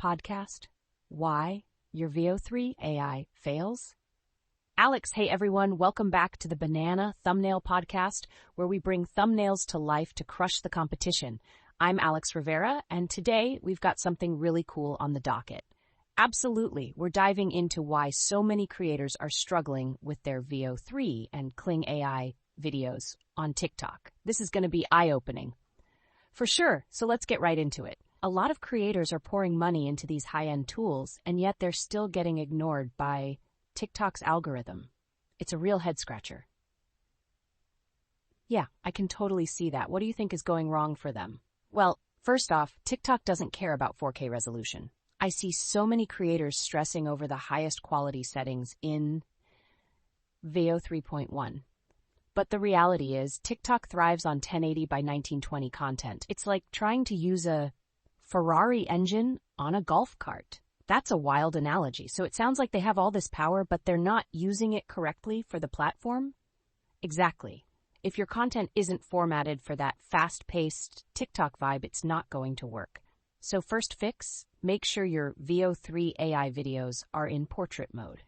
podcast? Why your VO3 AI fails? Alex, hey everyone, welcome back to the Banana Thumbnail Podcast, where we bring thumbnails to life to crush the competition. I'm Alex Rivera, and today we've got something really cool on the docket. Absolutely, we're diving into why so many creators are struggling with their VO3 and Kling AI videos on TikTok. This is going to be eye-opening. For sure, so let's get right into it. A lot of creators are pouring money into these high-end tools, and yet they're still getting ignored by TikTok's algorithm. It's a real head-scratcher. Yeah, I can totally see that. What do you think is going wrong for them? Well, first off, TikTok doesn't care about 4K resolution. I see so many creators stressing over the highest quality settings in VO 3.1. But the reality is, TikTok thrives on 1080 by 1920 content. It's like trying to use a Ferrari engine on a golf cart. That's a wild analogy. So it sounds like they have all this power, but they're not using it correctly for the platform? Exactly. If your content isn't formatted for that fast-paced TikTok vibe, it's not going to work. So first fix, make sure your VO3 AI videos are in portrait mode.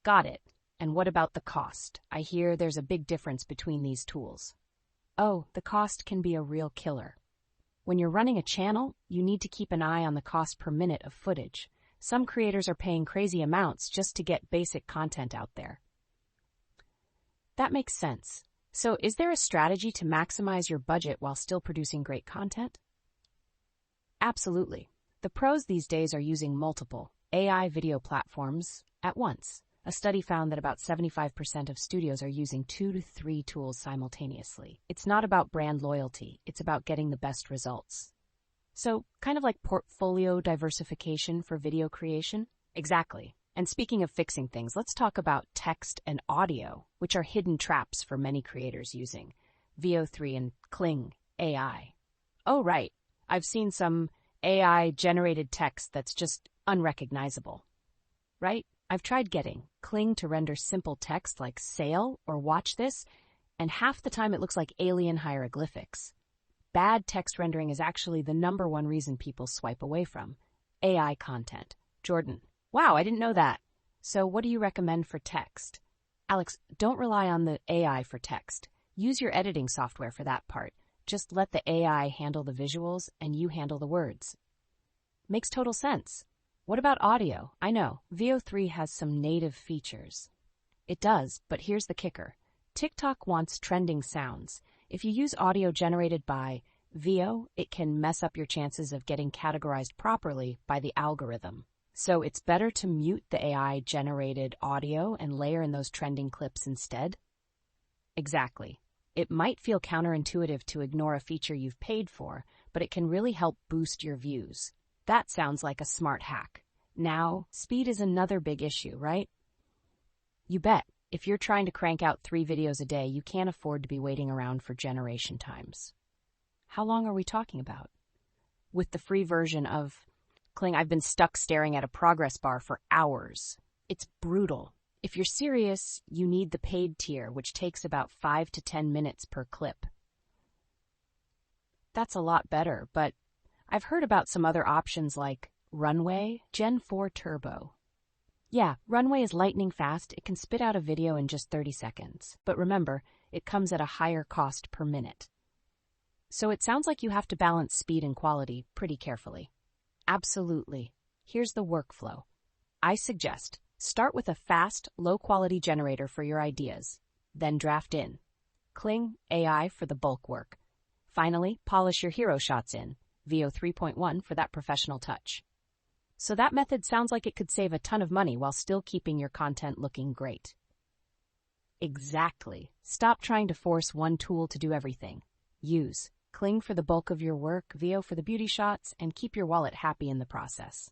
Got it. And what about the cost? I hear there's a big difference between these tools. Oh, the cost can be a real killer. When you're running a channel, you need to keep an eye on the cost per minute of footage. Some creators are paying crazy amounts just to get basic content out there. That makes sense. So is there a strategy to maximize your budget while still producing great content? Absolutely. The pros these days are using multiple AI video platforms at once. A study found that about 75% of studios are using 2 to 3 tools simultaneously. It's not about brand loyalty, it's about getting the best results. So, kind of like portfolio diversification for video creation? Exactly. And speaking of fixing things, let's talk about text and audio, which are hidden traps for many creators using VO3 and Kling AI. Oh, right. I've seen some AI-generated text that's just unrecognizable. Right? I've tried getting Kling to render simple text like "sale" or "watch this," and half the time it looks like alien hieroglyphics. Bad text rendering is actually the #1 reason people swipe away from AI content. Jordan, wow, I didn't know that. So what do you recommend for text? Alex, don't rely on the AI for text. Use your editing software for that part. Just let the AI handle the visuals and you handle the words. Makes total sense. What about audio? I know, VO3 has some native features. It does, but here's the kicker. TikTok wants trending sounds. If you use audio generated by VO, it can mess up your chances of getting categorized properly by the algorithm. So it's better to mute the AI-generated audio and layer in those trending clips instead? Exactly. It might feel counterintuitive to ignore a feature you've paid for, but it can really help boost your views. That sounds like a smart hack. Now, speed is another big issue, right? You bet. If you're trying to crank out 3 videos a day, you can't afford to be waiting around for generation times. How long are we talking about? With the free version of Kling, I've been stuck staring at a progress bar for hours. It's brutal. If you're serious, you need the paid tier, which takes about 5 to 10 minutes per clip. That's a lot better, but I've heard about some other options like Runway Gen 4 Turbo. Yeah, Runway is lightning fast. It can spit out a video in just 30 seconds. But remember, it comes at a higher cost per minute. So it sounds like you have to balance speed and quality pretty carefully. Absolutely. Here's the workflow. I suggest start with a fast, low-quality generator for your ideas. Then draft in Kling AI for the bulk work. Finally, polish your hero shots in VO 3.1 for that professional touch. So that method sounds like it could save a ton of money while still keeping your content looking great. Exactly. Stop trying to force one tool to do everything. Use Kling for the bulk of your work, VO for the beauty shots, and keep your wallet happy in the process.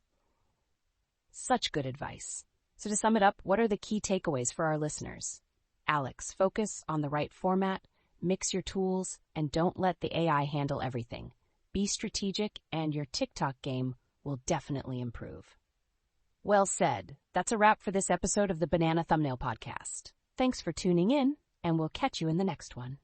Such good advice. So to sum it up, what are the key takeaways for our listeners? Alex, focus on the right format, mix your tools, and don't let the AI handle everything. Be strategic, and your TikTok game will definitely improve. Well said. That's a wrap for this episode of the Banana Thumbnail Podcast. Thanks for tuning in, and we'll catch you in the next one.